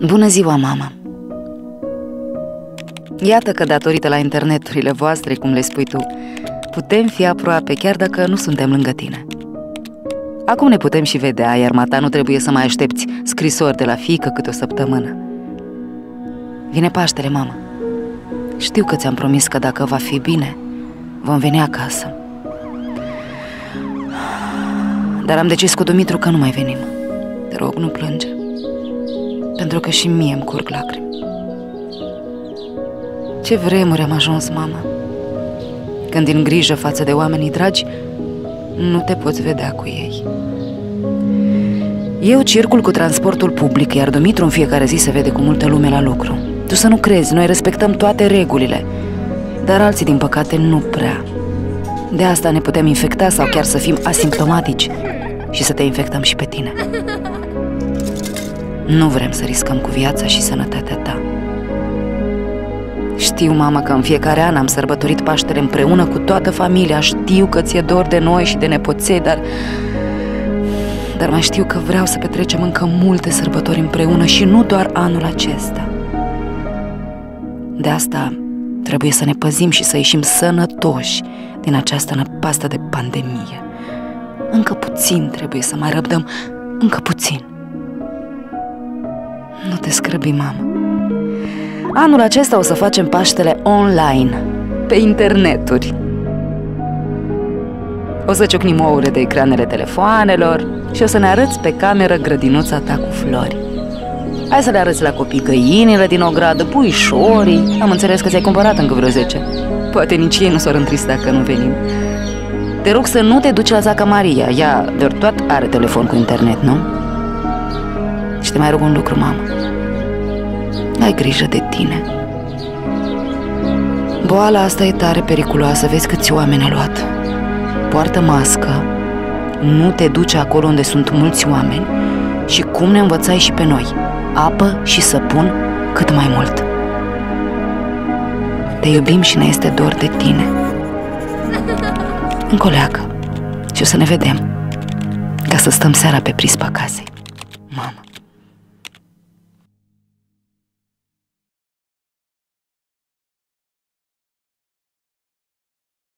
Bună ziua, mama! Iată că datorită la interneturile voastre, cum le spui tu, putem fi aproape, chiar dacă nu suntem lângă tine. Acum ne putem și vedea, iar mata nu trebuie să mai aștepți scrisori de la fiică câte o săptămână. Vine Paștele, mama. Știu că ți-am promis că dacă va fi bine, vom veni acasă. Dar am decis cu Dumitru că nu mai venim. Te rog, nu plânge, pentru că și mie îmi curg lacrimi. Ce vremuri am ajuns, mama, când din grijă față de oamenii dragi nu te poți vedea cu ei. Eu circul cu transportul public, iar Dumitru în fiecare zi se vede cu multă lume la lucru. Tu să nu crezi, noi respectăm toate regulile, dar alții, din păcate, nu prea. De asta ne putem infecta sau chiar să fim asimptomatici și să te infectăm și pe tine. Nu vrem să riscăm cu viața și sănătatea ta. Știu, mama, că în fiecare an am sărbătorit Paștele împreună cu toată familia. Știu că ți-e dor de noi și de nepoței, dar mai știu că vreau să petrecem încă multe sărbători împreună și nu doar anul acesta. De asta trebuie să ne păzim și să ieșim sănătoși din această năpastă de pandemie. Încă puțin trebuie să mai răbdăm, încă puțin. Nu te scrăbi, mama. Anul acesta o să facem Paștele online, pe interneturi. O să ciocnim ouăle de ecranele telefoanelor și o să ne arăți pe cameră grădinuța ta cu flori. Hai să le arăți la copii găinile din ogradă, puișorii. Am înțeles că ți-ai cumpărat încă vreo 10. Poate nici ei nu s-or întrista dacă nu venim. Te rog să nu te duci la Zaca Maria. Ea doar tot are telefon cu internet, nu? Și te mai rog un lucru, mamă. Ai grijă de tine. Boala asta e tare periculoasă, vezi câți oameni a luat. Poartă mască, nu te duci acolo unde sunt mulți oameni și, cum ne învățai și pe noi, apă și săpun cât mai mult. Te iubim și ne este dor de tine. Încoleacă și o să ne vedem, ca să stăm seara pe prispa casei.